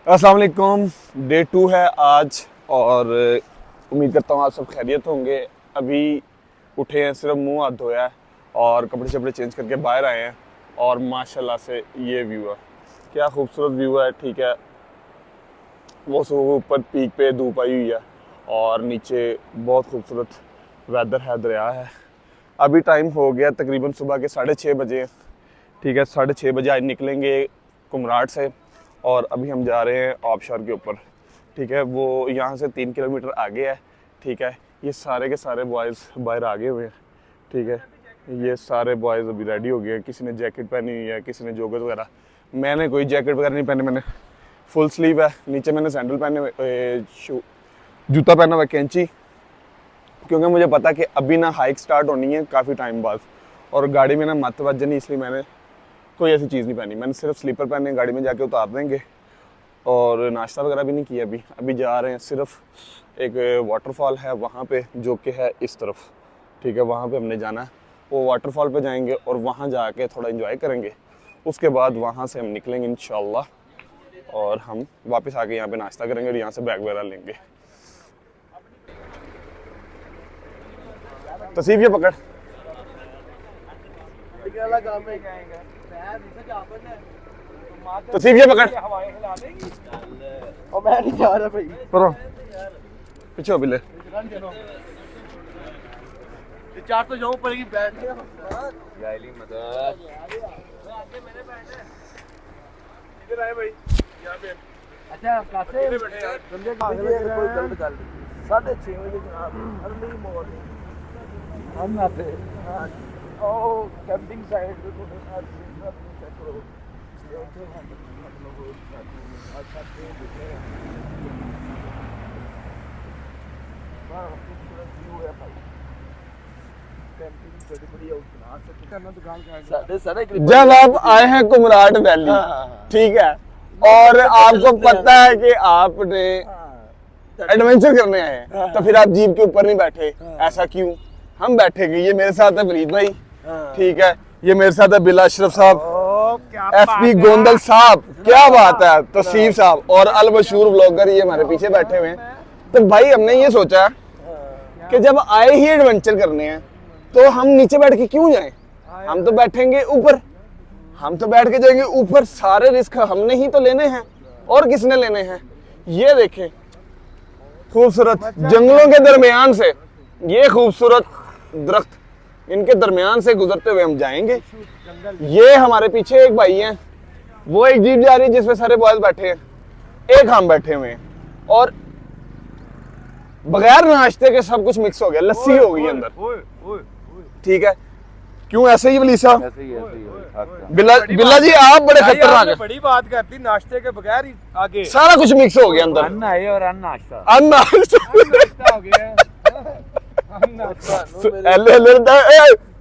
अस्सलाम वालेकुम। डे 2 है आज और उम्मीद करता हूँ आप सब खैरियत होंगे। अभी उठे हैं, सिर्फ मुंह हाथ धोया है और कपड़े शपड़े चेंज करके बाहर आए हैं और माशाल्लाह से ये व्यू है, क्या खूबसूरत व्यू है। ठीक है, वो सुबह ऊपर पीक पे धूप आई हुई है और नीचे बहुत खूबसूरत वेदर है, दरिया है। अभी टाइम हो गया तकरीबन सुबह के 6:30 बजे। ठीक है, 6:30 बजे आज निकलेंगे कुमराट से और अभी हम जा रहे हैं ऑफशोर के ऊपर। ठीक है, वो यहाँ से 3 किलोमीटर आगे है। ठीक है, ये सारे के सारे बॉयज़ बाहर आगे हुए हैं। ठीक है, ये सारे बॉयज़ अभी रेडी हो गए हैं। किसी ने जैकेट पहनी हुई है, किसी ने जॉगर वगैरह। मैंने कोई जैकेट वगैरह नहीं पहने, मैंने फुल स्लीव है, नीचे मैंने सैंडल पहने हुए, जूता पहना हुआ, कैंची, क्योंकि मुझे पता कि अभी ना हाइक स्टार्ट होनी है काफ़ी टाइम बाद और गाड़ी में ना मत वजनी, इसलिए मैंने कोई ऐसी चीज़ नहीं पहनी। मैंने सिर्फ स्लीपर पहने, गाड़ी में जाके उतार देंगे और नाश्ता वगैरह भी नहीं किया। अभी जा रहे हैं, सिर्फ एक वाटरफॉल है वहाँ पे जो कि है इस तरफ। ठीक है, वहाँ पे हमने जाना है, वो वाटरफॉल पे जाएंगे और वहाँ जाके थोड़ा एंजॉय करेंगे। उसके बाद वहाँ से हम निकलेंगे इंशाल्लाह और हम वापस आके यहाँ पे नाश्ता करेंगे और यहाँ से बैग वगैरह लेंगे। तसीफ ये पकड़, तसीफ ये पकड़, और मैं नहीं जा रहा भाई। परो पीछे हो बिल्ले। चार तो जाऊं पड़ेगी बैठ गया मदद। इधर आए भाई, यहाँ पे। अच्छा कैसे बंदे कोई गलत गल 6:30 बजे जनाब, अर्ली मॉर्निंग हम आते हैं। ओ कैंपिंग साइड पे थोड़े साथ चेक करो। जब आप आए हैं कुमराट वैली, ठीक है, और आपको पता है कि आपने एडवेंचर करने आए हैं, तो फिर आप जीप के ऊपर नहीं बैठे, ऐसा क्यों? हम बैठेंगे। ये मेरे साथ है फरीद भाई, ठीक है, ये मेरे साथ है बिला अशरफ साहब, FP गोंदल साहब, क्या बात है, तसीफ साहब और अल मशहूर व्लॉगर ये हमारे पीछे बैठे हुए हैं। तो भाई हमने ये सोचा कि जब आए ही एडवेंचर करने हैं तो हम नीचे बैठ के क्यों जाएं, हम तो बैठेंगे ऊपर, हम तो बैठ के जाएंगे ऊपर। सारे रिस्क हमने ही तो लेने हैं और किसने लेने हैं। ये देखें खूबसूरत जंगलों के दरमियान से, ये खूबसूरत दरख्त, इनके दरमियान से गुजरते हुए हम जाएंगे। ये हमारे पीछे एक भाई हैं, वो एक जीप जा रही है जिसमें सारे बॉयज बैठे हैं, एक हम बैठे हुए हैं और बगैर नाश्ते के सब कुछ मिक्स हो गया, लस्सी हो गई अंदर। ठीक है, क्यों ऐसे ही वली साहब? बिल्ला जी आप बड़े खतरनाक हैं। बड़ी बात करती, नाश्ते के बगैर ही आगे सारा कुछ मिक्स हो गया अंदर। अन्ना है और अन्ना नाश्ता अन्ना हो गया।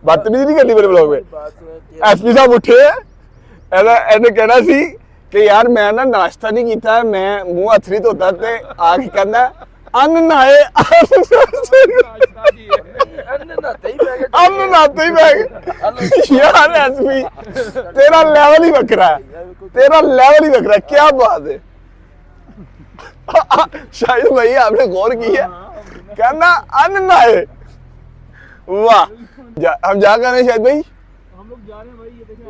बदतमीजी नहीं करनी मेरे ब्लॉग में। SP साहब उठे एने कहना सी कि यार मैं ना नाश्ता नहीं किया, मैं मुंह हथरी धोता ते आके कहना अन्न नाए यार SP तेरा लेवल ही बकरा है, तेरा लेवल ही बकरा है, क्या बात है। शायद भाई आपने गौर की है, कहना अन्न नाए। वाह, हम जा कर रहे हैं शायद भाई, हम लोग जा रहे हैं भाई। ये देखिए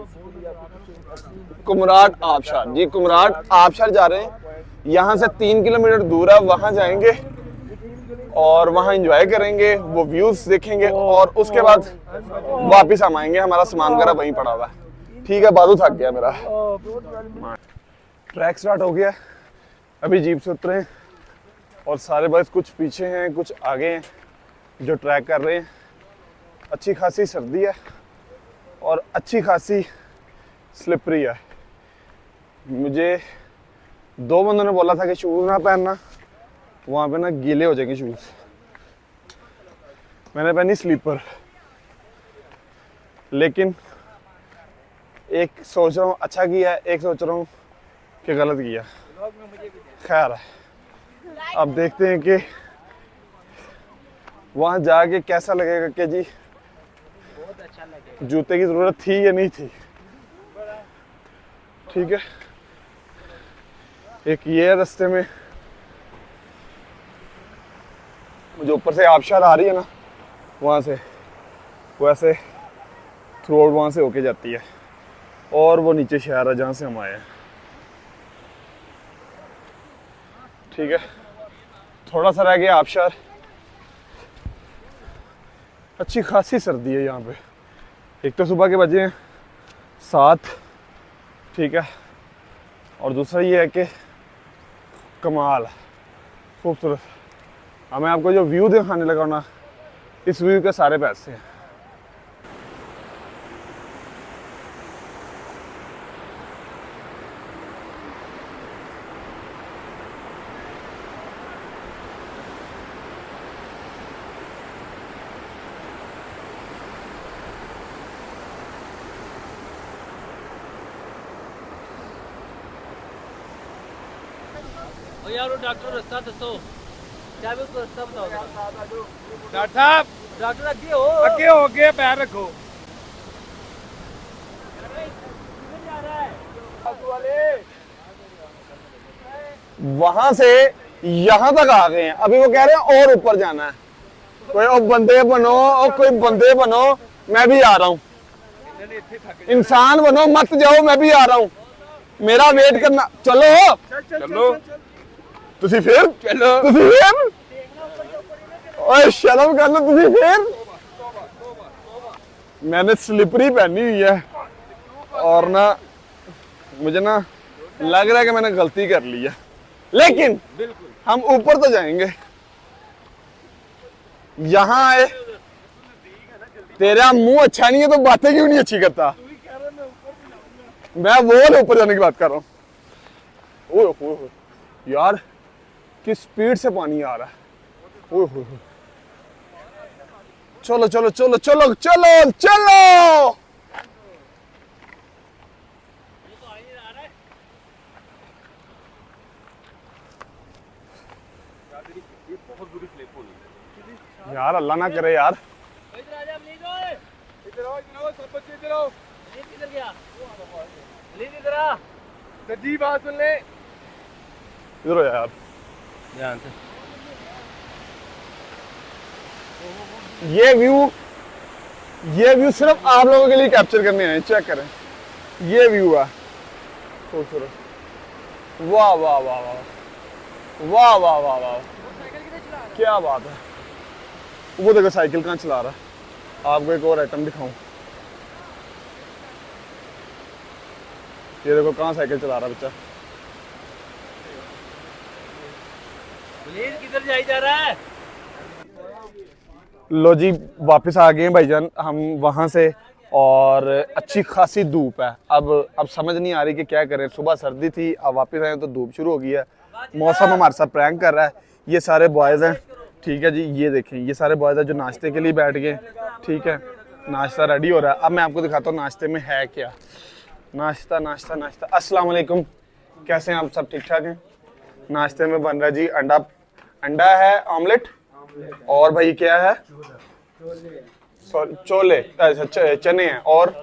कुमराट आबशार जी, कुमराट आबशार जा रहे हैं। यहाँ से 3 किलोमीटर दूर है, वहाँ जाएंगे और वहाँ एंजॉय करेंगे, वो व्यूज देखेंगे और उसके बाद वापस हम आएंगे। हमारा सामान वगैरह वहीं पड़ा हुआ है। ठीक है, बाजू थक गया मेरा। ट्रैक स्टार्ट हो गया, अभी जीप से उतरे हैं और सारे बस कुछ पीछे हैं कुछ आगे हैं जो ट्रैक कर रहे हैं। अच्छी खासी सर्दी है और अच्छी खासी स्लिपरी है। मुझे 2 बंदों ने बोला था कि शूज़ ना पहनना, वहाँ पे ना गीले हो जाएंगे शूज़। मैंने पहनी स्लीपर, लेकिन एक सोच रहा हूँ अच्छा किया, एक सोच रहा हूँ कि गलत किया। खैर है, अब देखते हैं कि वहाँ जाके कैसा लगेगा कि जी जूते की ज़रूरत थी या नहीं थी। ठीक है, एक ये है रास्ते में, जो ऊपर से आबशार आ रही है ना, वहाँ से वैसे थ्रू आउट वहाँ से होके जाती है, और वो नीचे शहर है जहाँ से हम आए हैं। ठीक है, थोड़ा सा रह गया आबशार। अच्छी खासी सर्दी है यहाँ पे। एक तो सुबह के बजे हैं 7, ठीक है, और दूसरा ये है कि कमाल खूबसूरत। अब मैं आपको जो व्यू दिखाने लगा ना, इस व्यू के सारे पैसे हैं। ओ यार वो डॉक्टर रास्ता दसो, क्या भी उसको रास्ता बताओ। डॉक्टर साहब डॉक्टर आगे हो, आगे पैर रखो। वहां से यहाँ तक आ गए हैं, अभी वो कह रहे हैं और ऊपर जाना है। कोई और बंदे बनो, और कोई बंदे बनो, मैं भी आ रहा हूँ। इंसान बनो, मत जाओ, मैं भी आ रहा हूँ, मेरा वेट करना। चलो चलो तुसी फिर तुसी फिर ओए शर्म कर लो, तुसी फिर। मैंने स्लिपरी पहनी हुई है और ना मुझे ना लग रहा है कि मैंने गलती कर ली है, लेकिन हम ऊपर तो जाएंगे। यहाँ आए, तेरा मुंह अच्छा नहीं है तो बातें क्यों नहीं अच्छी करता? मैं वो ऊपर जाने की बात कर रहा हूँ। ओए होए यार, किस स्पीड से पानी आ रहा है। ओए होए, चलो चलो चलो चलो चलो चलो। यार अल्लाह ना करे यार। इधर आ जा प्लीज। ओए इधर आओ सब बच्चे इधर आओ। ये किधर गया? प्लीज इधर आ। सजी बात सुन ले। इधर हो यार। ध्यान से। ये व्यू सिर्फ आप लोगों के लिए कैप्चर करने हैं। चेक करें, ये व्यू है खूबसूरत। वाह वाह वाह वाह वाह वाह वाह वाह, क्या बात है। वो देखो साइकिल कहाँ चला रहा है। आपको एक और आइटम दिखाऊं, ये देखो कहाँ साइकिल चला रहा है बच्चा। प्लीज किधर जाई जा रहा है? लो जी, वापस आ गए हैं भाईजान हम वहाँ से, और अच्छी खासी धूप है। अब समझ नहीं आ रही कि क्या करें। सुबह सर्दी थी, अब वापस आए तो धूप शुरू हो गई है। मौसम हमारे साथ प्रैंक कर रहा है। ये सारे बॉयज़ हैं, ठीक है जी। ये देखें, ये सारे बॉयज़ हैं जो नाश्ते के लिए बैठ गए, ठीक है। नाश्ता रेडी हो रहा है। अब मैं आपको दिखाता हूँ नाश्ते में है क्या। नाश्ता नाश्ता नाश्ता। अस्सलाम वालेकुम, कैसे हैं आप सब? ठीक ठाक हैं। नाश्ते में बन रहा है जी अंडा है, ऑमलेट, और भाई क्या है, छोले, अच्छा चने हैं, और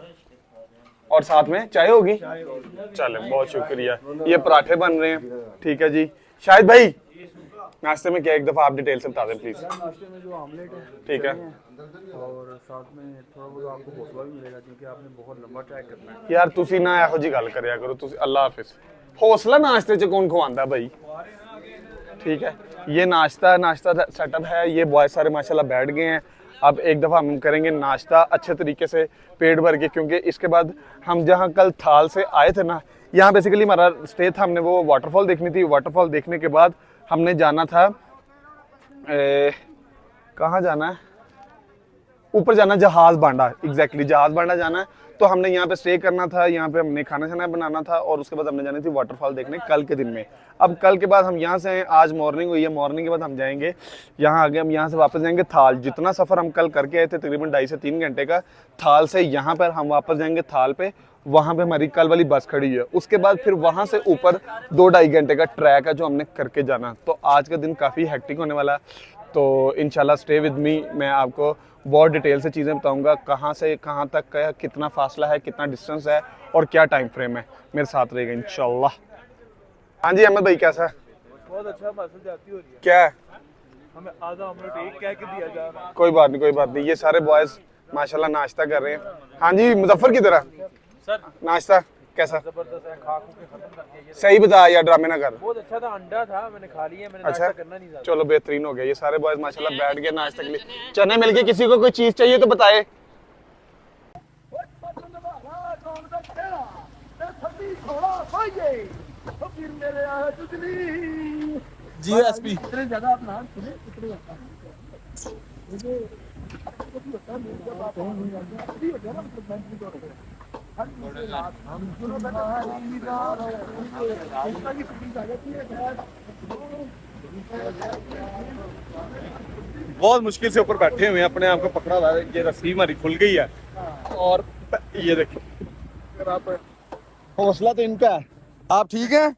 साथ में चाय होगी। चले, बहुत शुक्रिया। ये पराठे बन रहे हैं, ठीक है जी। शाहिद भाई, नाश्ते में क्या, एक दफा आप डिटेल से बता दें प्लीज। नाश्ते में जो ऑमलेट है, ठीक है, और साथ में थोड़ा बहुत आपको हौसला भी मिलेगा क्योंकि आपने बहुत लंबा ट्रैक करना है। यार तुसी ना ਇਹੋ जी गल करिया करो तुसी। अल्लाह हाफिज। हौसला नाश्ते च कौन खवांदा भाई? ठीक है, ये नाश्ता सेटअप है। ये बॉय सारे माशाल्लाह बैठ गए हैं। अब एक दफ़ा हम करेंगे नाश्ता अच्छे तरीके से, पेट भर के, क्योंकि इसके बाद हम जहाँ कल थाल से आए थे ना, यहाँ बेसिकली हमारा स्टे था। हमने वो वाटरफॉल देखनी थी। वाटरफॉल देखने के बाद हमने जाना था, कहाँ जाना है, ऊपर जाना, जहाज़ बांडा। एग्जैक्टली जहाज़ बांडा जाना है। तो हमने यहाँ पे स्टे करना था, यहाँ पे हमने खाना शाना बनाना था, और उसके बाद हमने जानी थी वाटरफॉल देखने कल के दिन में। अब कल के बाद हम यहाँ से हैं, आज मॉर्निंग हुई है, मॉर्निंग के बाद हम जाएंगे यहाँ आगे, हम यहाँ से वापस जाएंगे थाल। जितना सफ़र हम कल करके आए थे तकरीबन 2.5 से 3 घंटे का, थाल से यहाँ पर हम वापस जाएंगे थाल पे। वहाँ पे हमारी कल वाली बस खड़ी है। उसके बाद फिर वहाँ से ऊपर 2-2.5 घंटे का ट्रैक है जो हमने करके जाना। तो आज का दिन काफ़ी हेक्टिक होने वाला। तो इंशाल्लाह स्टे विद मी, मैं आपको बहुत डिटेल से चीज़ें बताऊंगा, कहाँ से कहाँ तक का, कितना फासला है, कितना डिस्टेंस है, और क्या टाइम फ्रेम है। मेरे साथ रहेगा इंशाल्लाह। हाँ जी अहमद भाई कैसा? बहुत अच्छा महसूल जाती हो रही है। क्या है? हमें आधा ऑमलेट एक कह के दिया जा रहा है। कोई बात नहीं कोई बात नहीं। ये सारे बॉयज माशाल्लाह नाश्ता कर रहे हैं। हाँ जी मुजफ्फर की तरह सर नाश्ता कैसा? जबरदस्त है, खा के खत्म कर दिया ये। सही बता या ड्रामे ना कर। बहुत अच्छा था, अंडा था, मैंने खा लिया, मैंने अच्छा नाश्ता करना नहीं था। चलो बेहतरीन हो गया। ये सारे बॉयज माशाल्लाह बैठ गए नाश्ते के लिए। चने मिल गए। किसी को कोई चीज चाहिए तो बताए। जीएसपी बहुत मुश्किल से ऊपर बैठे हुए हैं, अपने आप को पकड़ा हुआ है। ये रस्सी हमारी खुल गई है और ये देखिए हौसला तो इनका है। आप ठीक हैं?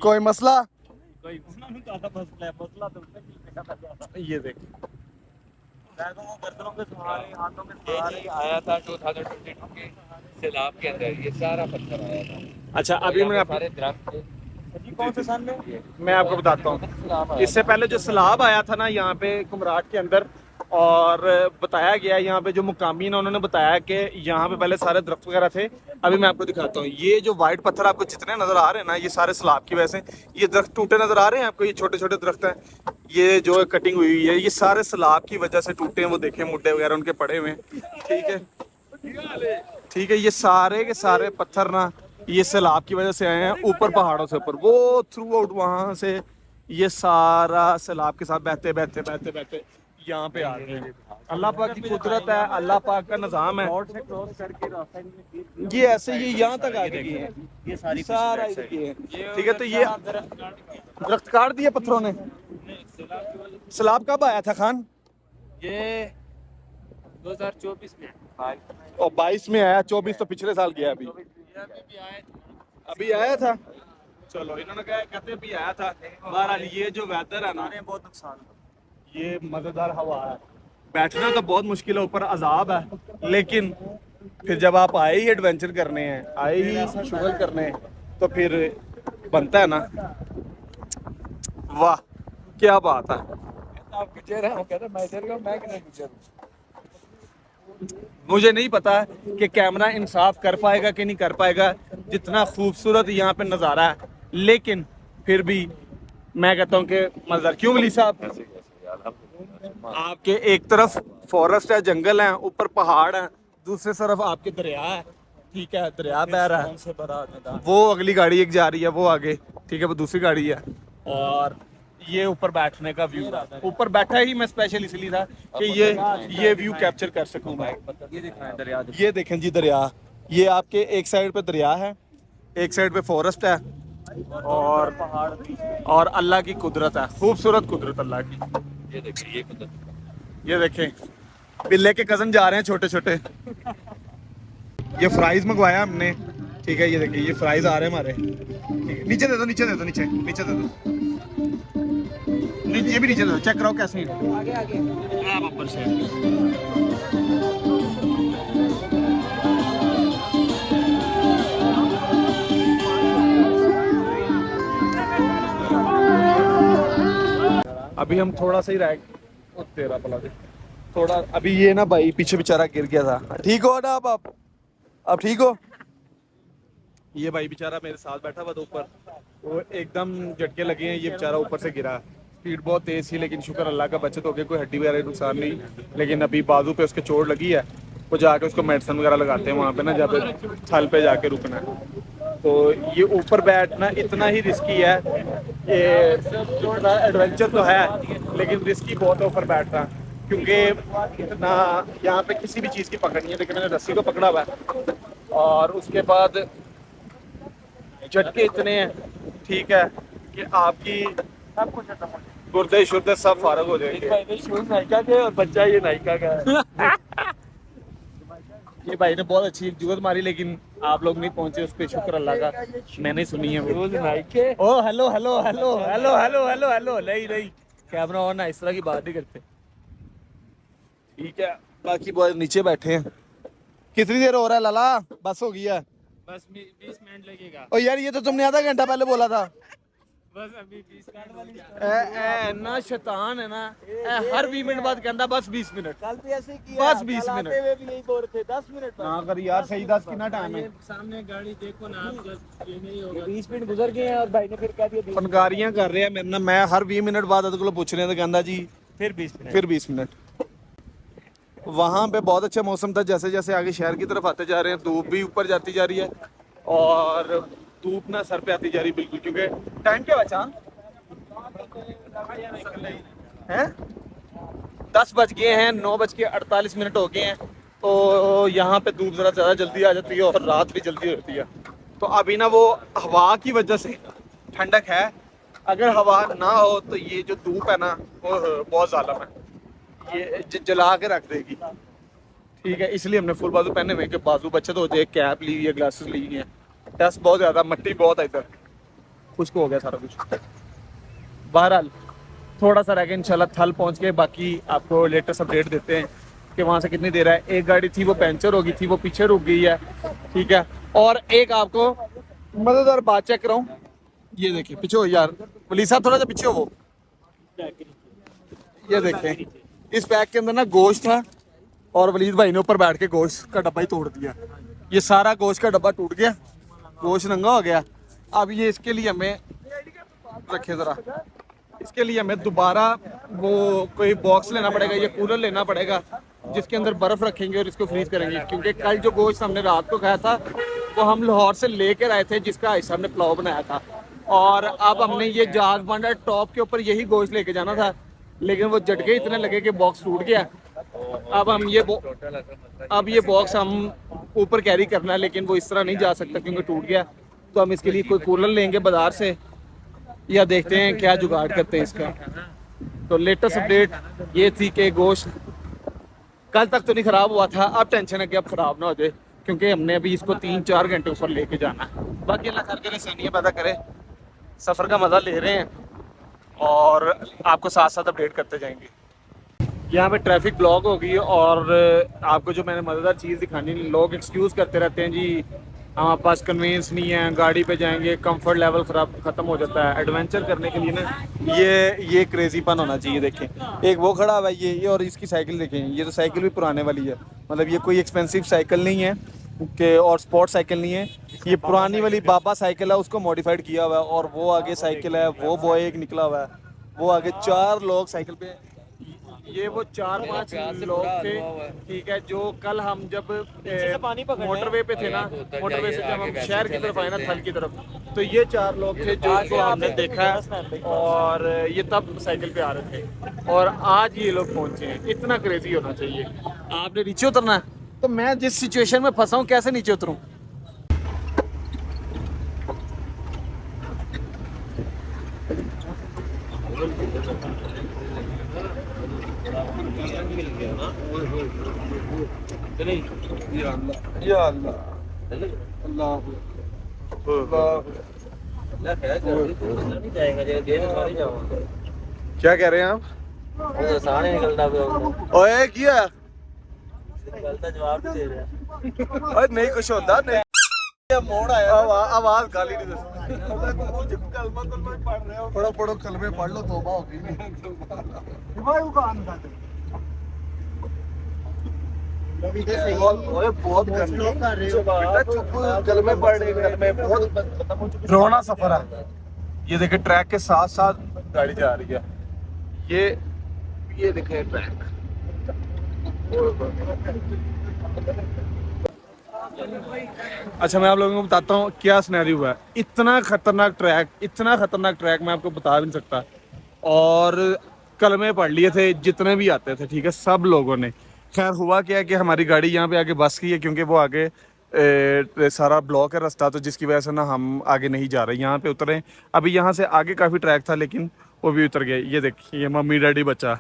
कोई मसला? ये देखिए आया था 2022 के सैलाब के अंदर, ये सारा पत्थर आया था। अच्छा अभी मैं सारे दरख्त थे। कौन से साल में मैं आपको बताता हूँ। इससे पहले जो सैलाब आया था ना यहाँ पे कुमराट के अंदर, और बताया गया यहाँ पे जो मुकामी ना उन्होंने बताया कि यहाँ पे पहले सारे दरख्त वगैरह थे। अभी मैं आपको दिखाता हूँ। ये जो वाइट पत्थर आपको जितने नजर आ रहे हैं ना, ये सारे सैलाब की वजह से ये दरख्त टूटे नजर आ रहे हैं आपको। ये छोटे छोटे दरख्त हैं, ये जो कटिंग हुई है, ये सारे सैलाब की वजह से टूटे हैं। वो देखें मुड्डे वगैरह उनके पड़े हुए हैं। ठीक है ठीक है। ये सारे के सारे पत्थर ना ये सैलाब की वजह से आए हैं ऊपर पहाड़ों से ऊपर। वो थ्रू आउट वहां से ये सारा सैलाब के साथ बहते बहते बहते बहते यहाँ पे आ रहे हैं। अल्लाह पाक की कुदरत है, अल्लाह पाक का निज़ाम है। ये ऐसे ये यहाँ तक आ गए हैं, ये सारा इधर ये है। ठीक है तो ये दरख्त काट दिए पत्थरों ने। सैलाब कब आया था खान? ये 2024 में और 22 में आया, 24 तो पिछले साल गया। अभी आया था। चलो इन्होंने कहा कहते अभी आया था। बहरहाल ये जो वेदर है ना, बहुत नुकसान, ये मजेदार हवा है। बैठना तो बहुत मुश्किल है, ऊपर अजाब है, लेकिन फिर जब आप आए ही एडवेंचर करने हैं, आए ही शुगल करने हैं, तो फिर बनता है ना। वाह क्या बात है। आप पीछे रहे हो, कहते मैं इधर का, मैं किधर पीछे हूं। मुझे नहीं पता कि कैमरा इंसाफ कर पाएगा कि नहीं कर पाएगा, जितना खूबसूरत यहाँ पे नज़ारा है, लेकिन फिर भी मैं कहता हूँ कि मज़ा। क्यों वली साहब? आपके एक तरफ फॉरेस्ट है, जंगल है, ऊपर पहाड़ है, दूसरी तरफ आपके दरिया है। ठीक है दरिया बह रहा है। वो अगली गाड़ी एक जा रही है, वो आगे। ठीक है वो दूसरी गाड़ी है। और ये ऊपर बैठने का व्यू, ऊपर बैठा ही मैं स्पेशल इसलिए था कि ये व्यू कैप्चर कर सकूं मैं। ये देखें जी दरिया। ये आपके एक साइड पे दरिया है, एक साइड पे फॉरेस्ट है, और अल्लाह की कुदरत है, खूबसूरत कुदरत अल्लाह की। ये देखिए ये देखें बिल्ले के कजन जा रहे हैं छोटे छोटे। ये फ्राइज मंगवाया हमने। ठीक है ये देखिए ये फ्राइज आ रहे हैं हमारे। नीचे दे दो नीचे दे दो नीचे नीचे दे दो। ये भी नीचे दे दो, चेक कराओ कैसे आगे आगे आप ऊपर से। अभी हम थोड़ा सा ही रह तेरा पला दे थोड़ा। अभी ये ना भाई पीछे बेचारा गिर गया था। ठीक हो ना आप ठीक हो? ये भाई बेचारा मेरे साथ बैठा हुआ था ऊपर, वो एकदम झटके लगे हैं। ये बेचारा ऊपर से गिरा। स्पीड बहुत तेज थी, लेकिन शुक्र अल्लाह का बचत हो गई, कोई हड्डी वगैरह नुकसान नहीं। लेकिन अभी बाजू पे उसके चोट लगी है, वो जाके उसको मेडिसिन वगैरह लगाते हैं वहाँ पे ना, जब थल पे जाके रुकना है। तो ये ऊपर बैठना इतना ही रिस्की है। ये इतना एडवेंचर तो है, लेकिन रिस्की बहुत है ऊपर बैठना, क्योंकि इतना यहाँ पे किसी भी चीज़ की पकड़ नहीं है। लेकिन मैंने रस्सी को पकड़ा हुआ है, और उसके बाद झटके इतने हैं, ठीक है, कि आपकी सब कुछ गुर्दे शुर्दे सब फारग हो जाएंगे। नायका के और बच्चा ये नायका का है। ये भाई ने बहुत अच्छी जुगत मारी, लेकिन आप लोग नहीं पहुंचे उस पे, शुक्र अल्लाह का। मैंने सुनी है वो नायके। Oh hello hello hello hello hello hello hello नहीं नहीं कैमरा ऑन है, इस तरह की बात नहीं करते। ठीक है बाकी बॉय नीचे बैठे हैं। कितनी देर हो रहा है लाला? बस हो गई है। बस 20 मिनट लगेगा। और यार ये तो तुमने आधा घंटा पहले बोला था। बस अभी 20 मिनट ए ना शैतान है ना, हर 20 मिनट बाद कहता बस 20 मिनट। कल भी ऐसे ही किया, बस 20 कल आते मिनट। हुए भी यही बोल रहे थे 10 मिनट ना कर यार, सही 10 कितना टाइम है। सामने गाड़ी देखो ना आप, जब ये नहीं होगा 20 मिनट गुजर गए हैं और भाई ने फिर कह दिया 20 फनकारियां कर रहे हैं मेरे ना, मैं हर 20 मिनट बाद ਉਹਦੇ ਕੋਲ ਪੁੱਛ ਰਿਹਾ ਤਾਂ ਕਹਿੰਦਾ जी फिर 20 मिनट। फिर 20 मिनट। वहाँ पे बहुत अच्छा मौसम था, जैसे जैसे आगे शहर की तरफ आते जा रहे हैं धूप भी ऊपर जाती जा रही है और धूप ना सर पे आती जा रही है बिल्कुल, क्योंकि टाइम क्या बचा है, 10 बज गए हैं, 9:48 हो गए हैं। तो यहाँ पे धूप ज़रा ज़्यादा जल्दी आ जाती है और रात भी जल्दी होती है। तो अभी ना वो हवा की वजह से ठंडक है, अगर हवा ना हो तो ये जो धूप है ना वो बहुत ज़ालिम है, ये जला के रख देगी। ठीक है, इसलिए हमने फुल बाजू पहने हुए हैं कि बाजू बचत हो जाए। कैप ली हुई है, ग्लासेस ली हुई हैं। डस्ट बहुत ज़्यादा, मिट्टी बहुत है इधर, खुश्क हो गया सारा कुछ। बहरहाल थोड़ा सा रह गया इंशाल्लाह, थल पहुंच के बाकी आपको लेटेस्ट अपडेट देते हैं कि वहाँ से कितनी देर है। एक गाड़ी थी वो पंचर हो गई थी, वो पीछे रुक गई है। ठीक है, और एक आपको मज़ेदार बात चेक कराऊँ, ये देखिए पीछे हो यार, वली साहब थोड़ा सा पीछे हो। वो ये देखें, इस बैग के अंदर ना गोश्त था और वलीद भाई ने ऊपर बैठ के गोश्त का डब्बा ही तोड़ दिया। ये सारा गोश्त का डब्बा टूट गया, गोश्त नंगा हो गया। अब ये इसके लिए हमें रखे ज़रा, इसके लिए हमें दोबारा वो कोई बॉक्स लेना पड़ेगा या कूलर लेना पड़ेगा जिसके अंदर बर्फ़ रखेंगे और इसको फ्रीज करेंगे, क्योंकि कल जो गोश्त हमने रात को खाया था वो हम लाहौर से लेकर आए थे, जिसका हिस्सा हमने पुलाव बनाया था। और अब हमने ये जहाज बांडा टॉप के ऊपर यही गोश्त लेके जाना था, लेकिन वो झटके इतने लगे कि बॉक्स टूट गया। अब हम ये बॉक्स हम ऊपर कैरी करना है, लेकिन वो इस तरह नहीं जा सकता क्योंकि टूट गया। तो हम इसके लिए कोई कूलर लेंगे बाजार से या देखते हैं क्या जुगाड़ करते हैं इसका। तो लेटेस्ट अपडेट ये थी कि गोश्त कल तक तो नहीं ख़राब हुआ था, अब टेंशन है कि अब ख़राब ना हो जाए, क्योंकि हमने अभी इसको 3-4 घंटे ऊपर लेके जाना है। बाकी अल्लाह खैर करे, आसानियाँ पैदा करे, सफ़र का मज़ा ले रहे हैं और आपको साथ साथ अपडेट करते जाएंगे। यहाँ पे ट्रैफिक ब्लॉक हो गई और आपको जो मैंने मज़ेदार चीज़ दिखानी, लोग एक्सक्यूज़ करते रहते हैं जी हमारे पास कन्वीनियंस नहीं है, गाड़ी पे जाएंगे कंफर्ट लेवल ख़त्म हो जाता है। एडवेंचर करने के लिए ना ये क्रेजीपन होना चाहिए। देखें एक वो खड़ा हुआ है ये और इसकी साइकिल देखें, ये तो साइकिल भी पुराने वाली है, मतलब ये कोई एक्सपेंसिव साइकिल नहीं है कि और स्पोर्ट साइकिल नहीं है, ये पुरानी वाली बाबा साइकिल है, उसको मॉडिफाइड किया हुआ है। और वो आगे साइकिल है, वो बॉय एक निकला हुआ है, वो आगे 4 लोग साइकिल पे, ये वो 4-5 लोग थे। ठीक है, जो कल हम जब मोटरवे पे थे ना, मोटरवे से जब हम शहर की तरफ आए ना, थल की तरफ, तो ये 4 लोग थे जो हमने देखा है और ये तब साइकिल पे आ रहे थे और आज ये लोग पहुंचे हैं। इतना क्रेजी होना चाहिए। आपने नीचे उतरना है, तो मैं जिस सिचुएशन में फंसा हूँ कैसे नीचे उतरूँ। या अल्लाह अल्लाह क्या कह रहे हैं आप? ओए क्या जवाब दे रहा ओए नहीं कुछ होता नहीं, मोड़ आया, आवाज गाली नहीं दे पढ़ो पढ़ो कलमे पढ़ लो, तौबा होगी। बहुत कलमे पढ़ रहे, कलमे बहुत रोना सफर है। ये देखे ट्रैक के साथ साथ गाड़ी जा रही है, ये देखे ट्रैक। अच्छा मैं आप लोगों को बताता हूँ क्या सिनेरियो हुआ है। इतना खतरनाक ट्रैक मैं आपको बता भी नहीं सकता। और कलमे पढ़ लिए थे जितने भी आते थे, ठीक है, सब लोगों ने। खैर हुआ क्या है कि हमारी गाड़ी यहाँ पे आगे बस गई है, क्योंकि वो आगे सारा ब्लॉक है रास्ता, तो जिसकी वजह से ना हम आगे नहीं जा रहे, यहाँ पे उतरे। अभी यहाँ से आगे काफ़ी ट्रैक था लेकिन वो भी उतर गए। ये देखिए, ये मम्मी डैडी बच्चा,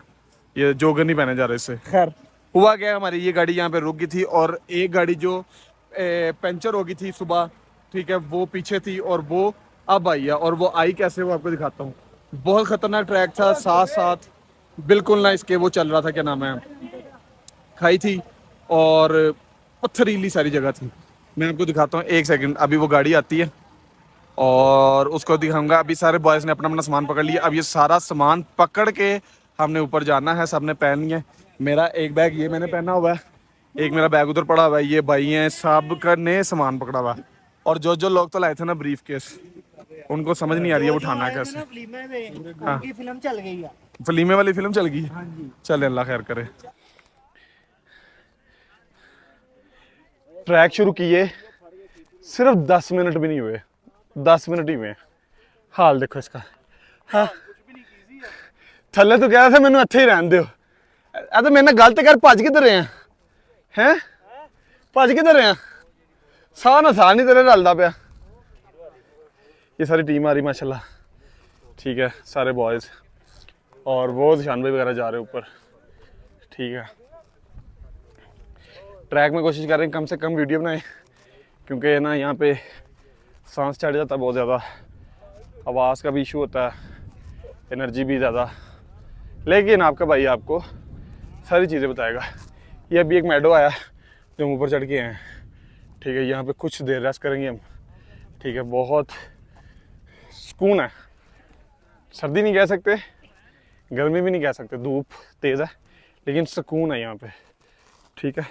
ये जोगर नहीं पहने जा रहे इससे। खैर हुआ क्या, हमारी ये गाड़ी यहाँ पे रुक गई थी और एक गाड़ी जो पंचर हो गई थी सुबह, ठीक है, वो पीछे थी और वो अब आई है। और वो आई कैसे, वो आपको दिखाता हूँ। बहुत ख़तरनाक ट्रैक था, साथ साथ बिल्कुल ना इसके वो चल रहा था, क्या नाम है, खाई थी और पत्थरीली सारी जगह थी। मैं आपको दिखाता हूँ, एक सेकंड। अभी वो गाड़ी आती है और उसको दिखाऊंगा। अभी सारे बॉयज़ ने अपना अपना सामान पकड़ लिया। अब ये सारा सामान पकड़ के हमने ऊपर जाना है। सबने पहन लिया। मेरा एक बैग ये मैंने पहना हुआ है, एक मेरा बैग उधर पड़ा हुआ है। ये भाई हैं, सब का ने सामान पकड़ा हुआ है। और जो लोग तो लाए थे ना ब्रीफ केस, उनको समझ नहीं आ रही है उठाना है कैसे। हाँ, फिल्म चल गई है। फलीमे वाली फिल्म चल गई। चल अल्लाह खैर करे। ट्रैक शुरू किए सिर्फ 10 मिनट भी नहीं हुए, 10 मिनट ही हुए। हाल देखो इसका। हाँ, थल्ले तो कह रहा था मैंने इत्थे ही रहन दो। तो मेरे नाल गलत कर, भज किधर रहे हैं? भज किधर रहे हैं? साह ना साह नहीं तेरे रलदा पिया। ये सारी टीम आ रही माशाल्लाह, ठीक है, सारे बॉयज़। और वो ज़िशान भाई वगैरह जा रहे ऊपर, ठीक है। ट्रैक में कोशिश कर रहे हैं कम से कम वीडियो बनाएं, क्योंकि ना यहाँ पे सांस चढ़ जाता है बहुत ज़्यादा, आवाज़ का भी इशू होता है, एनर्जी भी ज़्यादा। लेकिन आपका भाई आपको सारी चीज़ें बताएगा। ये अभी एक मैडो आया जो हम ऊपर चढ़ के हैं, ठीक है। यहाँ पे कुछ देर रेस्ट करेंगे हम, ठीक है। बहुत सुकून है, सर्दी नहीं कह सकते, गर्मी भी नहीं कह सकते, धूप तेज़ है, लेकिन सुकून है यहाँ पे, ठीक है।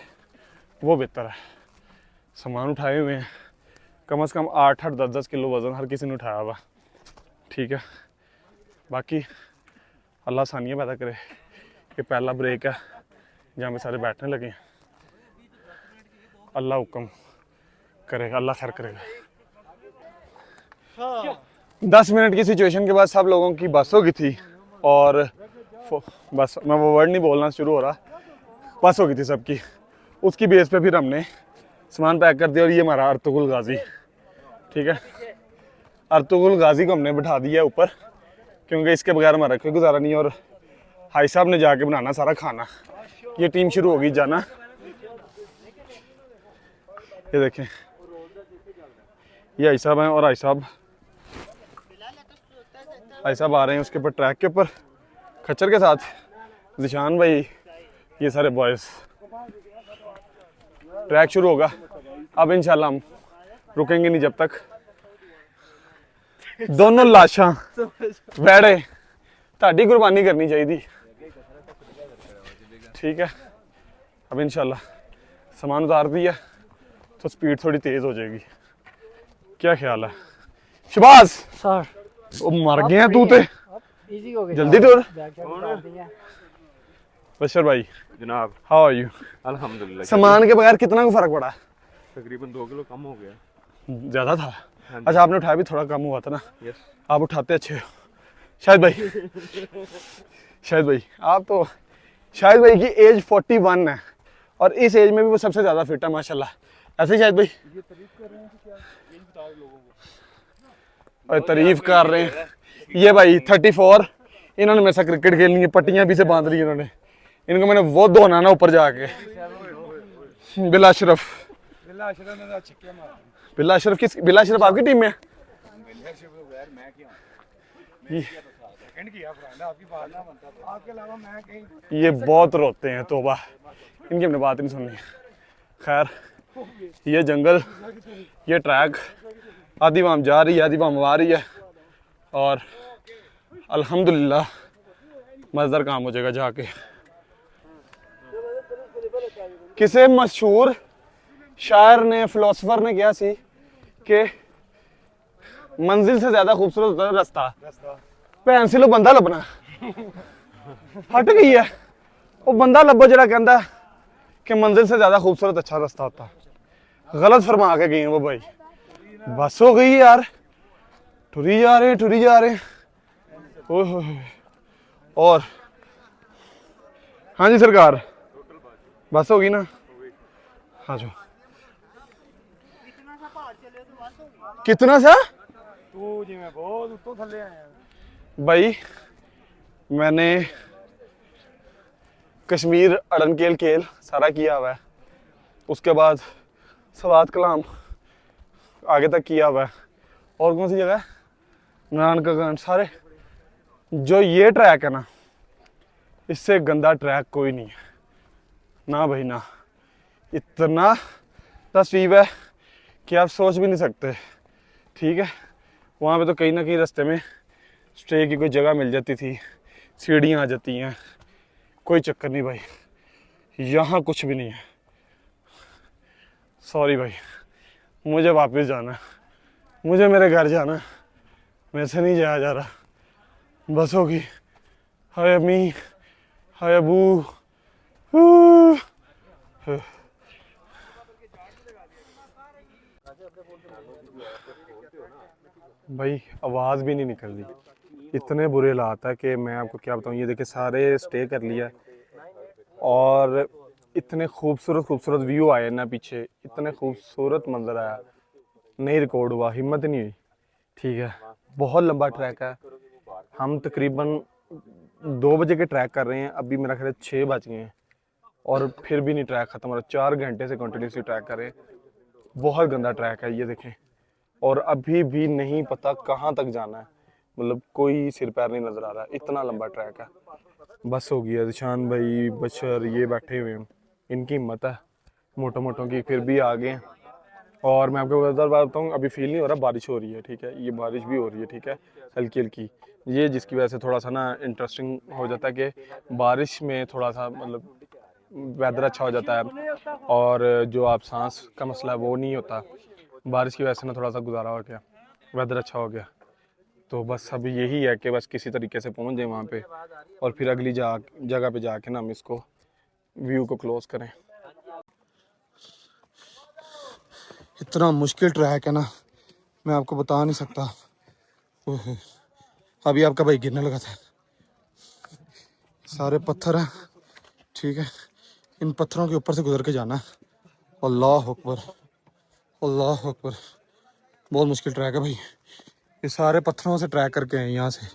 वो बेहतर है। सामान उठाए हुए हैं, कम से कम 8-8, 10-10 किलो वज़न हर किसी ने उठाया हुआ, ठीक है। बाकी अल्लाह आसानियाँ पैदा करे। ये पहला ब्रेक है जहाँ पे सारे बैठने लगे हैं। अल्लाह हुक्म करेगा, अल्लाह खैर करेगा। 10 मिनट की सिचुएशन के बाद सब लोगों की बस हो गई थी, और बस मैं वो वर्ड नहीं बोलना शुरू हो रहा, बस हो गई थी सबकी। उसकी बेस पे फिर हमने सामान पैक कर दिया। और ये हमारा अर्तुगरुल गाजी, ठीक है। अर्तुगरुल गाजी को हमने बिठा दिया ऊपर, क्योंकि इसके बगैर हमारा कोई गुजारा नहीं है। और हाई साहब ने जाके बनाना सारा खाना। ये टीम शुरू होगी जाना। ये देखें, ये हाई साहब हैं, और हाई साहब आ रहे हैं उसके ऊपर, ट्रैक के ऊपर खच्चर के साथ। ज़िशान भाई, ये सारे बॉयज़। ट्रैक शुरू होगा अब इंशाल्लाह, हम रुकेंगे नहीं जब तक दोनों लाशां वैड़े ताड़ी कुर्बानी करनी चाहिए, ठीक है। अब इंशाल्लाह सामान उतार दिया तो स्पीड थोड़ी तेज़ हो जाएगी। क्या ख्याल है शबाज? सर वो मर गए हैं तू ते, इजी हो गया। जल्दी टूर। दिया। बशर भाई जनाब हाउ आर यू? अल्हम्दुलिल्लाह। सामान के बगैर कितना को फर्क पड़ा? तकरीबन 2 किलो कम हो गया। ज़्यादा था? अच्छा, आपने उठाया भी थोड़ा कम हुआ था ना? यस। आप उठाते अच्छे हो शाहिद भाई। शाहिद भाई, आप तो, शाहिद भाई की एज 41 है, और इस एज में भी वो सबसे ज़्यादा फिट है माशाल्लाह। ऐसे ही शाहिद भाई? और तारीफ कर रहे हैं ये भाई 34। इन्होंने मेरे साथ क्रिकेट खेलनी है, पट्टियाँ भी से बांध ली इन्होंने। इनको मैंने वो धोना ना ऊपर जाके। बिला अशरफ, बिला अशरफ किस? बिला अशरफ आपकी टीम में? ये बहुत रोते हैं, तोबा, इनकी हमने बात नहीं सुननी। खैर, ये जंगल, ये ट्रैक, आधी वाम जा रही है, आधी वाम आ रही है, और अल्हम्दुलिल्लाह मज़ेदार काम हो जाएगा जाके। किसी मशहूर शायर ने, फिलोसोफर ने कहा सी कि मंजिल से ज़्यादा खूबसूरत होता है रास्ता। भैन से लो बंदा लभना हट गई है। वो बंदा लभो जरा कहता कि मंजिल से ज़्यादा खूबसूरत अच्छा रास्ता होता। गलत फरमा के गए हैं वो भाई। बस हो गई यार, टुरी जा रहे हैं, टुरी जा रहे हैं। ओह, और हाँ जी सरकार, बस होगी ना? हाँ जो कितना सा तू जी मैं बहुत उत्तों थल्ले आया भाई, मैंने कश्मीर अड़नकेल केल सारा किया हुआ है, उसके बाद सवात कलाम आगे तक किया हुआ है, और कौन सी जगह है, नानकागंज, सारे। जो ये ट्रैक है ना, इससे गंदा ट्रैक कोई नहीं है ना भाई ना। इतना तस्वीर है कि आप सोच भी नहीं सकते। ठीक है, वहाँ पे तो कहीं ना कहीं रास्ते में स्टे की कोई जगह मिल जाती थी, सीढ़ियाँ आ जाती हैं, कोई चक्कर नहीं भाई। यहाँ कुछ भी नहीं है। सॉरी भाई, मुझे वापस जाना है, मुझे मेरे घर जाना है, मेरे से नहीं जाया जा रहा। बस होगी। हाय अम्मी, हाय अबू। भाई आवाज़ भी नहीं निकल रही, इतने बुरे हालात है कि मैं आपको क्या बताऊँ। ये देखिए सारे स्टे कर लिया और इतने खूबसूरत खूबसूरत व्यू आए ना पीछे, इतने खूबसूरत मंजर आया, नहीं रिकॉर्ड हुआ, हिम्मत नहीं हुई। ठीक है, बहुत लंबा ट्रैक है। हम तकरीबन 2 बजे के ट्रैक कर रहे हैं, अभी मेरा ख्याल 6 बज गए हैं और फिर भी नहीं ट्रैक ख़त्म हो रहा। 4 घंटे से कंटिन्यूसली ट्रैक कर रहे हैं। बहुत गंदा ट्रैक है ये देखें, और अभी भी नहीं पता कहाँ तक जाना है, मतलब कोई सिर पैर नहीं नज़र आ रहा, इतना लंबा ट्रैक है। बस हो गया। दिशान भाई, बशर ये बैठे हुए हैं, इनकी हिम्मत है मोटो मोटों की, फिर भी आ गए हैं। और मैं आपको बताऊँ, अभी फील नहीं हो रहा, बारिश हो रही है। ठीक है, ये बारिश भी हो रही है, ठीक है, हल्की हल्की। ये जिसकी वजह से थोड़ा सा ना इंटरेस्टिंग हो जाता है कि बारिश में थोड़ा सा मतलब वेदर अच्छा हो जाता है, और जो आप सांस का मसला है वो नहीं होता। बारिश की वजह से ना थोड़ा सा गुजारा हो गया, वेदर अच्छा हो गया। तो बस अभी यही है कि बस किसी तरीके से पहुंच जाए वहाँ पे, और फिर अगली जगह पे जाके ना हम इसको व्यू को क्लोज करें। इतना मुश्किल ट्रैक है ना, मैं आपको बता नहीं सकता। ओहो, अभी आपका भाई गिरने लगा था। सारे पत्थर हैं, ठीक है, इन पत्थरों के ऊपर से गुजर के जाना है। अल्लाह अकबर, अल्लाह अकबर। बहुत मुश्किल ट्रैक है भाई, ये सारे पत्थरों से ट्रैक करके हैं यहाँ से।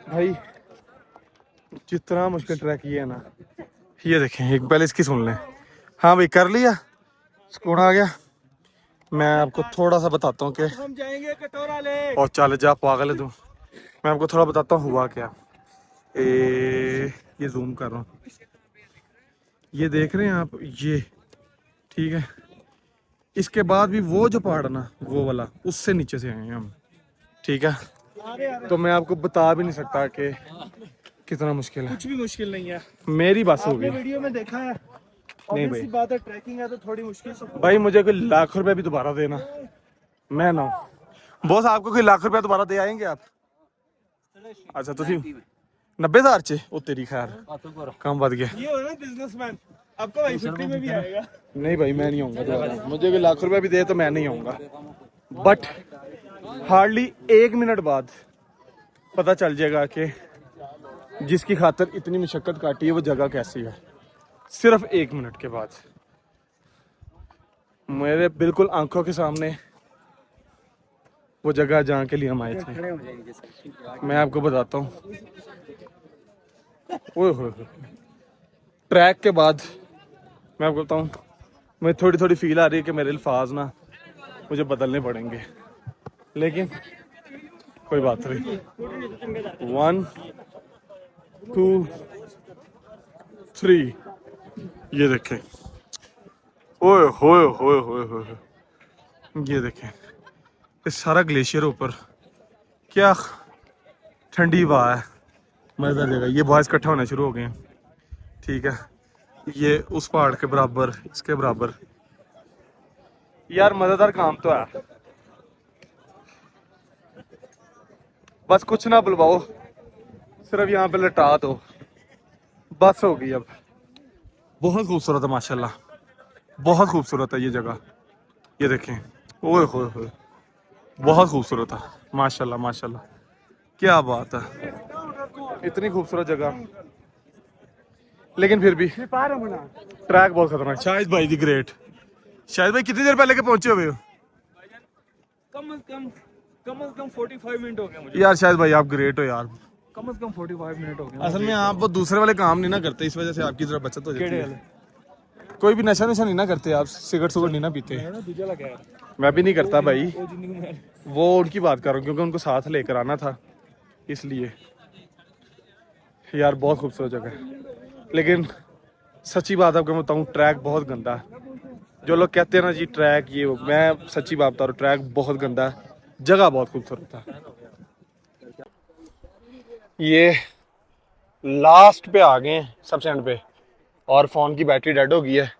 भाई जितना मुश्किल ट्रैक ये है ना, ये देखें, एक पहले इसकी सुन लें। हाँ भाई, कर लिया, सुकून आ गया। मैं आपको थोड़ा सा बताता हूँ कि हम जाएंगे कटोरा ले। और चल जा पागल है तू। मैं आपको थोड़ा बताता हूँ हुआ क्या। ये जूम कर रहा हूँ, ये देख रहे हैं आप, ये ठीक है। इसके बाद भी वो जो पहाड़ ना, वो वाला, उससे नीचे से आए हैं हम, ठीक है। तो मैं आपको बता भी नहीं सकता कि कितना मुश्किल है। कुछ भी मुश्किल नहीं है, मेरी बस हो गई। वीडियो में देखा है। नहीं भाई, बात है, ट्रैकिंग है तो थोड़ी मुश्किल से। भाई मुझे कोई लाख रुपए भी दोबारा देना, मैं ना बॉस, आपको कोई लाख रुपया दोबारा दे आएंगे आप? अच्छा तुम 90,000 चे, ओ तेरी खैर काम बढ़ गया। ये हो ना बिजनेसमैन, आपका भाई छुट्टी में भी आएगा। नहीं भाई, मैं नहीं आऊंगा दोबारा, मुझे कोई लाख रुपया भी दे तो मैं नहीं आऊंगा। बट हार्डली 1 मिनट बाद पता चल जाएगा कि जिसकी खातर इतनी मुशक्कत काटी है वो जगह कैसी है। सिर्फ 1 मिनट के बाद मेरे बिल्कुल आंखों के सामने वो जगह जहाँ के लिए हम आए थे। मैं आपको बताता हूँ, ओए होए होए। ट्रैक के बाद मैं आपको बताऊँ, मुझे थोड़ी थोड़ी फील आ रही है कि मेरे अल्फाज ना मुझे बदलने पड़ेंगे, लेकिन कोई बात नहीं। 1 2 3, ये देखें, ओए होए होए होए होए, ये देखें, ये सारा ग्लेशियर ऊपर, क्या ठंडी हवा है, मजेदार जगह। ये बॉयज इकट्ठे होने शुरू हो गए हैं, ठीक है, ये उस पहाड़ के बराबर, इसके बराबर। यार मजेदार काम तो है, बस कुछ ना बुलवाओ, सिर्फ यहाँ पे लटा दो, बस हो गई। अब बहुत खूबसूरत है माशाल्लाह, बहुत खूबसूरत है ये जगह, ये देखें, ओए होए होए, बहुत खूबसूरत है माशाल्लाह माशाल्लाह, क्या बात है, इतनी खूबसूरत जगह, लेकिन फिर भी ट्रैक बहुत खतरनाक। शाहिद भाई दी ग्रेट। शाहिद भाई कितनी देर पहले के पहुंचे हुए हो? कम से कम 45 मिनट हो गए मुझे। यार शाहिद भाई आप ग्रेट हो यार, कम से कम 45 मिनट हो गए। असल में आप वो दूसरे वाले काम नहीं ना करते, इस वजह से आपकी जरा बचत हो जाती है। कोई भी नशा नहीं ना करते आप, सिगरेट सुगरेट नहीं ना पीते? मैं भी नहीं करता भाई, वो उनकी बात कर रहा हूँ क्योंकि उनको साथ लेकर आना था इसलिए। यार बहुत खूबसूरत जगह है, लेकिन सच्ची बात आपको मैं बताऊँ, ट्रैक बहुत गंदा है। जो लोग कहते हैं ना जी ट्रैक ये वो, मैं सच्ची बात बता रहा हूँ, ट्रैक बहुत गंदा है, जगह बहुत खूबसूरत है। ये लास्ट पे आ गए हैं सबसे एंड पे, और फ़ोन की बैटरी डेड हो गई है।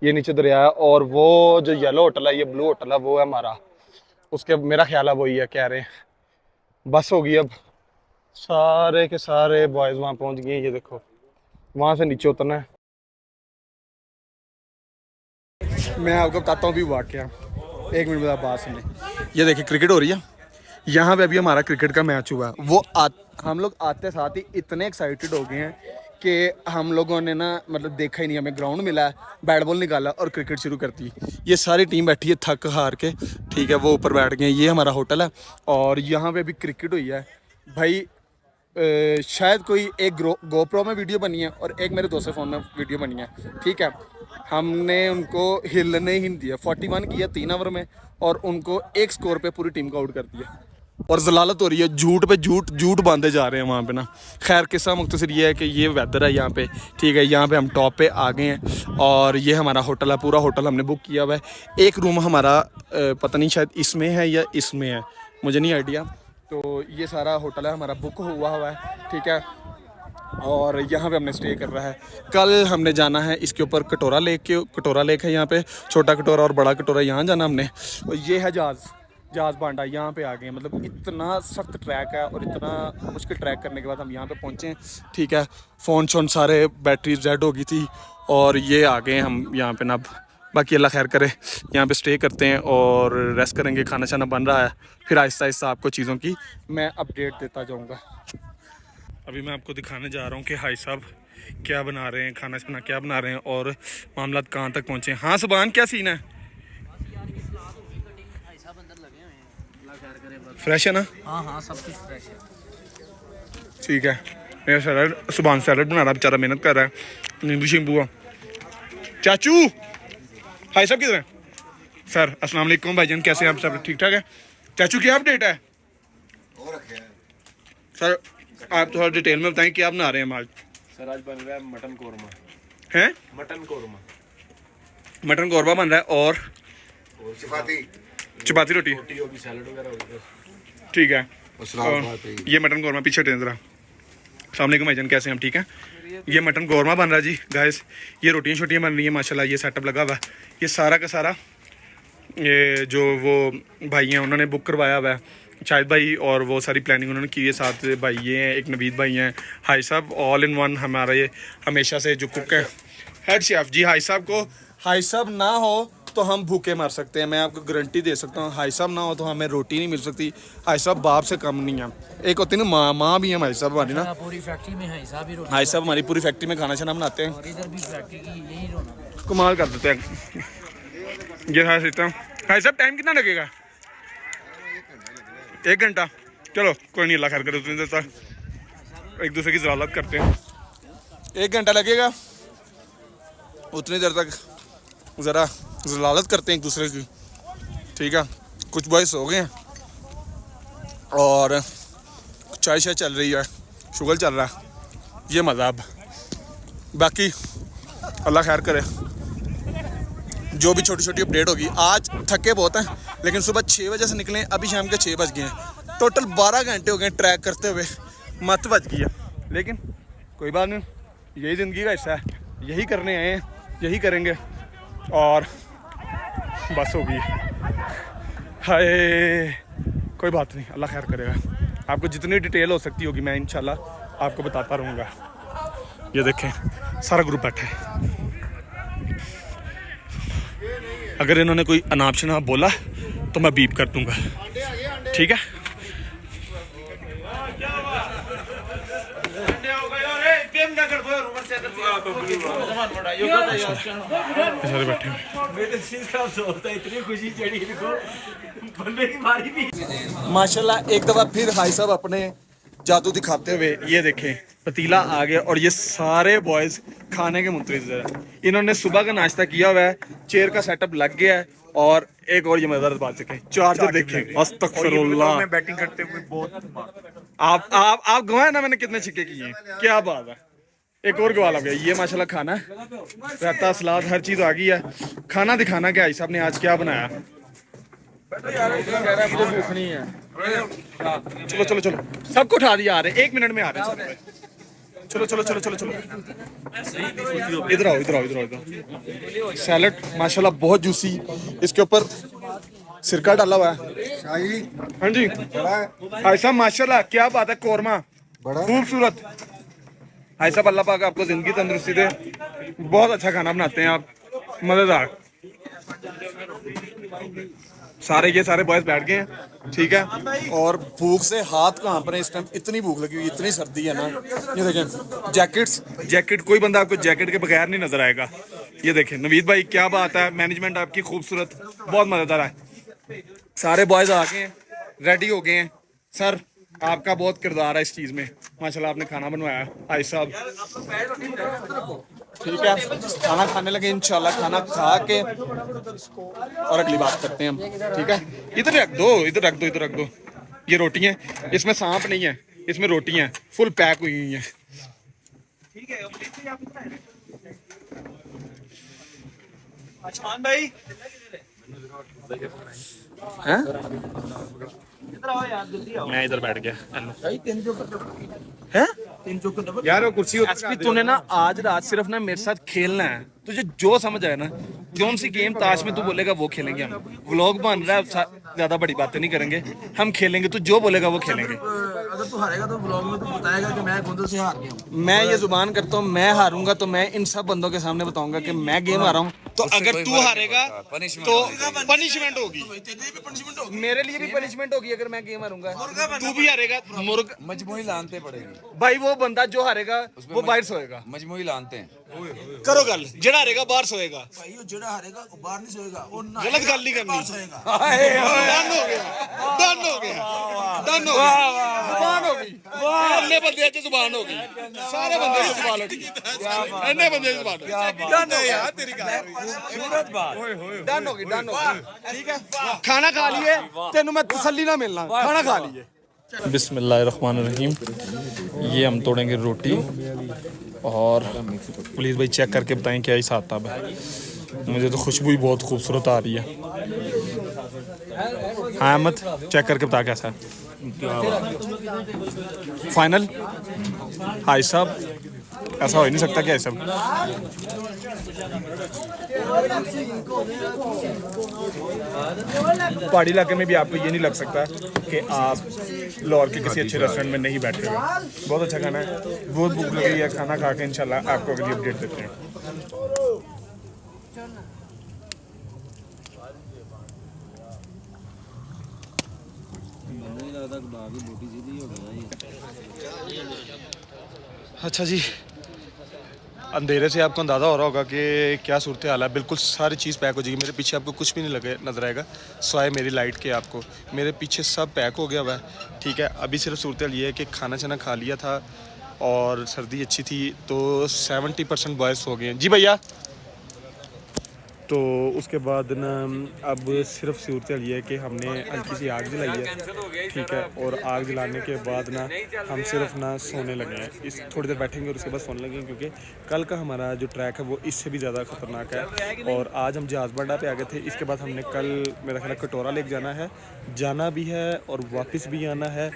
ये नीचे दरिया है, और वो जो येलो होटल है, ये ब्लू होटल है, वो है हमारा, उसके मेरा ख्याल है वही है, कह रहे हैं। बस होगी अब, सारे के सारे बॉयज़ वहाँ पहुँच गए। ये देखो वहाँ से नीचे उतरना है। मैं आपको बताता हूँ अभी वाकया, 1 मिनट बाद बात सुनिए। ये देखिए क्रिकेट हो रही है यहाँ पे, अभी हमारा क्रिकेट का मैच हुआ। वो हम लोग आते साथ ही इतने एक्साइटेड हो गए हैं कि हम लोगों ने ना मतलब देखा ही नहीं, हमें ग्राउंड मिला, बैट बॉल निकाला और क्रिकेट शुरू कर दी। ये सारी टीम बैठी है थक हार के, ठीक है, वो ऊपर बैठ गए। ये हमारा होटल है और यहाँ पे अभी क्रिकेट हुई है भाई। शायद कोई एक गोप्रो में वीडियो बनी है और एक मेरे दोस्त फ़ोन में वीडियो बनी है, ठीक है। हमने उनको हिलने ही नहीं दिया, 41 किया 3 ओवर में, और उनको एक स्कोर पे पूरी टीम को आउट कर दिया। और जलालत हो रही है, झूठ पे झूठ बांधे जा रहे हैं वहाँ पे ना। खैर किस्सा मुख्तसर ये है कि ये वेदर है यहाँ पे, ठीक है। यहाँ पे हम टॉप पे आ गए हैं और ये हमारा होटल है, पूरा होटल हमने बुक किया हुआ है। एक रूम हमारा पता नहीं शायद इसमें है या इसमें है, मुझे नहीं आइडिया। तो ये सारा होटल है हमारा बुक हुआ है, ठीक है। और यहाँ पे हमने स्टे कर रहा है। कल हमने जाना है इसके ऊपर कटोरा लेक है यहाँ पे, छोटा कटोरा और बड़ा कटोरा, यहाँ जाना हमने। और ये है जहाज़ बांडा, यहाँ पे आ गए। मतलब इतना सख्त ट्रैक है और इतना मुश्किल ट्रैक करने के बाद हम यहाँ पे पहुँचे, ठीक है। फ़ोन शोन सारे बैटरी डेड हो गई थी और ये आ गए हम यहाँ पे ना। बाकी अल्लाह खैर करे, यहाँ पे स्टे करते हैं और रेस्ट करेंगे। खाना शाना बन रहा है, फिर आहिस्ता आहिस्ता आपको चीज़ों की मैं अपडेट देता जाऊँगा। अभी मैं आपको दिखाने जा रहा हूँ कि हाई साहब क्या बना रहे हैं, खाना शाना क्या बना रहे हैं और मामला कहाँ तक पहुँचे। हाँ सुभान, क्या सीन है? फ्रेश है ना? हाँ सब कुछ फ्रेश है। ठीक है। मेरा सैलड, सुभान सैलड बना रहा, बेचारा मेहनत कर रहा है, नींबू शींबू। चाचू हाई साहब किधर हैं? सर अस्सलाम वालेकुम भाईजान, कैसे हैं आप? सब ठीक ठाक है? चाचू क्या अपडेट है? सर आप थोड़ा डिटेल में बताएं क्या बना रहे हैं आज? सर आज बन रहा है मटन कौरमा। हैं? मटन कौरमा। मटन कौरमा बन रहा है और चपाती रोटी होगी, सैलड वगैरह होगी। ठीक है। और ये मटन कौरमा, पीछे हटें ज़रा। अस्सलाम वालेकुम भाईजान, कैसे हैं हम? ठीक है। ये मटन कौरमा बन रहा है जी गाइस। ये रोटियाँ छोटियाँ बन रही हैं माशाल्लाह। ये सेटअप लगा हुआ है, ये सारा का सारा ये जो वो भाई हैं उन्होंने बुक करवाया हुआ है, शाहिद भाई, और वो सारी प्लानिंग उन्होंने की है। साथ भाई ये हैं, एक नवीद भाई हैं, हाई साहब ऑल इन वन हमारा ये हमेशा से जो कुक है, हेड शेफ जी। हाई साहब ना हो तो हम भूखे मर सकते हैं, मैं आपको गारंटी दे सकता हूँ। हाई साहब ना हो तो हमें रोटी नहीं मिल सकती। हाई साहब बाप से कम नहीं है। एक होती है ना माँ भी है हाई साहब हमारी ना, पूरी फैक्ट्री में हाई साहब हमारी पूरी फैक्ट्री में खाना शाना बनाते हैं। और इधर भी फैक्ट्री की यही रोना, कमाल कर देते हैं। ये है सिस्टम। हाई साहब टाइम कितना लगेगा? 1 घंटा। चलो कोई नहीं, अल्लाह खैर करे। उतनी देर तक एक दूसरे की ज़लालत करते हैं। 1 घंटा लगेगा, उतनी देर तक ज़रा ज़लालत करते हैं एक दूसरे की, ठीक है। कुछ बॉयस हो गए हैं और चाय शाय चल रही है, शुगर चल रहा है, ये मज़ाब। बाकी अल्लाह खैर करे, जो भी छोटी छोटी अपडेट होगी। आज थके बहुत हैं, लेकिन सुबह 6 बजे से निकले, अभी शाम के 6 बज गए हैं। टोटल 12 घंटे हो गए ट्रैक करते हुए, मत बज गई है। लेकिन कोई बात नहीं, यही ज़िंदगी का हिस्सा है, यही करने आए हैं, यही करेंगे और बस होगी। हाय कोई बात नहीं, अल्लाह खैर करेगा। आपको जितनी डिटेल हो सकती होगी मैं इंशाल्लाह आपको बताता रहूँगा। ये देखें सारा ग्रुप बैठा है। अगर इन्होंने कोई अनाप शनाप बोला तो मैं बीप कर दूंगा, ठीक है। सारे बैठे माशाल्लाह। एक दफ़ा फिर हाई साहब अपने जादू दिखाते हुए ये देखें पतीला आ गया और ये सारे बॉयज खाने के मुंतज़िर हैं। इन्होंने सुबह का नाश्ता किया हुआ है, चेयर का सेटअप लग गया है और एक और ये मजेदार बात देखें, चार्जर देखें। अस्तगफिरुल्लाह, मैं बैटिंग करते हुए बहुत आप गवाए ना मैंने कितने छिक्के किए हैं, क्या बात है। एक और गवाला गया। ये माशाल्लाह खाना है, रायता सलाद हर चीज़ आ गई है। खाना दिखाना क्या भाई साहब ने आज क्या बनाया। चलो चलो चलो सबको उठा दिया आ रहे, 1 मिनट में आ रहे हैं। चलो चलो चलो चलो चलो इधर आओ इधर आओ इधर आओ। सैलड माशाल्लाह बहुत जूसी, इसके ऊपर सिरका डाला हुआ है। हाँ जी भाई साहब माशाल्लाह क्या बात है, कौरमा खूबसूरत। भाई साहब अल्लाह पाक आपको जिंदगी तंदुरुस्ती दे, बहुत अच्छा खाना बनाते हैं आप, मज़ेदार। ये सारे बॉयज बैठ गए हैं, ठीक है। और भूख से हाथ कहाँ पर है इस टाइम, इतनी भूख लगी हुई, इतनी सर्दी है ना। ये देखें जैकेट, कोई बंदा आपको जैकेट के बगैर नहीं नजर आएगा। ये देखें नवीद भाई क्या बात है, मैनेजमेंट आपकी खूबसूरत, बहुत मजेदार है। सारे बॉयज आ गए हैं, रेडी हो गए हैं। सर आपका बहुत किरदार है इस चीज़ में, माशाल्लाह आपने खाना बनवाया भाई साहब, ठीक है। खाना खाने लगे इंशाल्लाह, खाना खा के और अगली बात करते हैं हम, ठीक है। इधर रख दो इधर रख दो इधर रख दो। ये रोटियां, इसमें सांप नहीं है, इसमें रोटियां फुल पैक हुई हुई हैं। भाई हैं? मैं इधर बैठ गया है यार, वो कुर्सी तूने ना आज रात सिर्फ ना मेरे साथ खेलना है, तुझे जो समझ आए ना, कौन सी गेम ताश में तू बोलेगा वो खेलेंगे हम। व्लॉग बन रहा है, ज्यादा बड़ी बातें नहीं करेंगे, हम खेलेंगे, तू जो बोलेगा वो खेलेंगे। अगर तू हारेगा तो व्लॉग में तू बताएगा कि मैं गोंदल से हार गया हूं। मैं ये जुबान करता हूँ, मैं हारूंगा तो मैं इन सब बंदों के सामने बताऊंगा कि मैं गेम हारा हूँ। तो अगर तू हारेगा तो पनिशमेंट होगी, मेरे लिए भी पनिशमेंट होगी अगर मैं गेम हारूंगा। तू भी हारेगा, मुर्ग मजमूई लानते पड़ेगी भाई, वो बंदा जो हारेगा वो बाहर सोएगा। मजमूई लानते हैं। करो गल, जेड़ा हारेगा बाहर सोएगा। भाई वो जेड़ा हारेगा वो बाहर नहीं सोएगा, वो गलत गल नहीं करनी। सोएगा। डन हो गया, डन हो गया, डन हो गया। जुबान हो गई, अन्ने बंदे की जुबान हो गई, सारे बंदे की जुबान हो गई, अन्ने बंदे की जुबान हो गई। डन हो यार तेरी खूबसूरत बात। डन हो गई, डन हो गई, ठीक है। खाना खा लिए, तेनू मैं तसल्ली ना मिलना, खाना खा लिए। बिस्मिल्लाहिर्रहमानिर्रहीम। ये हम तोड़ेंगे रोटी और प्लीज़ भाई चेक करके बताएं क्या हिसाब किताब है। मुझे तो खुशबू ही बहुत खूबसूरत आ रही है। हाँ अहमद चेक करके बता कैसा है। फाइनल भाई साहब, ऐसा हो ही नहीं सकता क्या सब। पहाड़ी इलाके में भी आपको ये नहीं लग सकता कि आप लाहौर के किसी अच्छे रेस्टोरेंट में नहीं बैठे हुए। बहुत अच्छा खाना है, बहुत भूख लगी है, खाना खा के इंशाल्लाह आपको अगली अपडेट देते हैं। अच्छा जी, अंधेरे से आपको अंदाज़ा हो रहा होगा कि क्या सूरत हाल है। बिल्कुल सारी चीज़ पैक हो जाएगी, मेरे पीछे आपको कुछ भी नहीं लगे नज़र आएगा स्वाय मेरी लाइट के। आपको मेरे पीछे सब पैक हो गया हुआ है, ठीक है। अभी सिर्फ सूरत हाल ये है कि खाना छाना खा लिया था और सर्दी अच्छी थी, तो 70% बॉयज़ हो गए हैं। जी भैया, तो उसके बाद ना अब सिर्फ सूरत ये है कि हमने हल्की सी आग जलाई है, ठीक है। और आग जलाने के बाद ना हम सिर्फ ना सोने लगे हैं, इस थोड़ी देर बैठेंगे और उसके बाद सोने लगेंगे, क्योंकि कल का हमारा जो ट्रैक है वो इससे भी ज़्यादा ख़तरनाक है। और आज हम जहाज़ बंडा पे आ गए थे, इसके बाद हमने कल मेरा ख्याल कटोरा लेक जाना भी है और वापस भी आना है।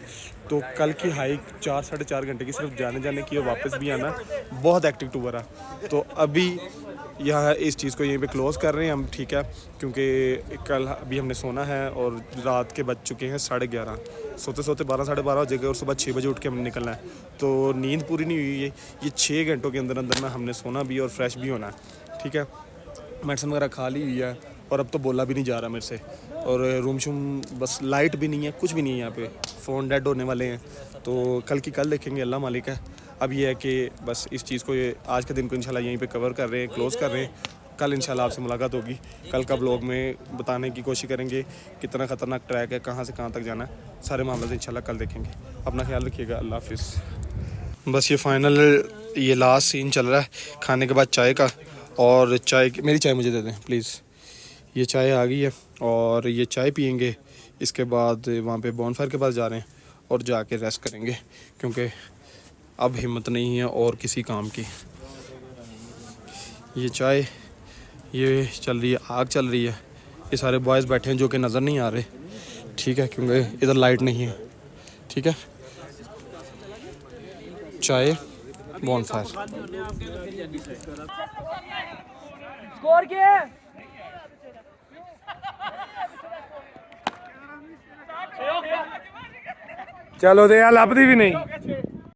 तो कल की हाइक 4 साढ़े 4 घंटे की सिर्फ जाने की और वापस भी आना, बहुत एक्टिव टूर है। तो अभी यहाँ इस चीज़ को यहीं पे क्लोज़ कर रहे हैं हम, ठीक है, क्योंकि कल अभी हमने सोना है और रात के बज चुके हैं 11:30। सोते सोते 12 साढ़े 12 हो जाएगा और सुबह 6 बजे उठ के हमने निकलना है। तो नींद पूरी नहीं हुई है, ये 6 घंटों के अंदर अंदर ना हमने सोना भी और फ्रेश भी होना है, ठीक है। मेडिसिन वगैरह खा ली हुई है और अब तो बोला भी नहीं जा रहा मेरे से। और रूम शूम बस लाइट भी नहीं है, कुछ भी नहीं है यहाँ पे, फ़ोन डेड होने वाले हैं। तो कल की कल देखेंगे, अल्लाह मालिक है। अब ये है कि बस इस चीज़ को, ये आज के दिन को इंशाल्लाह यहीं पे कवर कर रहे हैं, क्लोज़ कर रहे हैं। कल इंशाल्लाह आपसे मुलाकात होगी। कल का व्लॉग में बताने की कोशिश करेंगे कितना ख़तरनाक ट्रैक है, कहाँ से कहाँ तक जाना है, सारे मामले इंशाल्लाह कल देखेंगे। अपना ख्याल रखिएगा, अल्लाह हाफिज़। बस ये फाइनल, ये लास्ट सीन चल रहा है खाने के बाद चाय का। और चाय, मेरी चाय मुझे दे दें प्लीज़। ये चाय आ गई है और ये चाय पियेंगे। इसके बाद वहाँ पे बॉनफायर के पास जा रहे हैं और जाके रेस्ट करेंगे, क्योंकि अब हिम्मत नहीं है और किसी काम की। ये चाय, ये चल रही है, आग चल रही है। ये सारे बॉयज़ बैठे हैं जो कि नज़र नहीं आ रहे, ठीक है, क्योंकि इधर लाइट नहीं है, ठीक है। चाय, बॉनफायर। स्कोर क्या है? चलो दे यार, लभदी भी नहीं।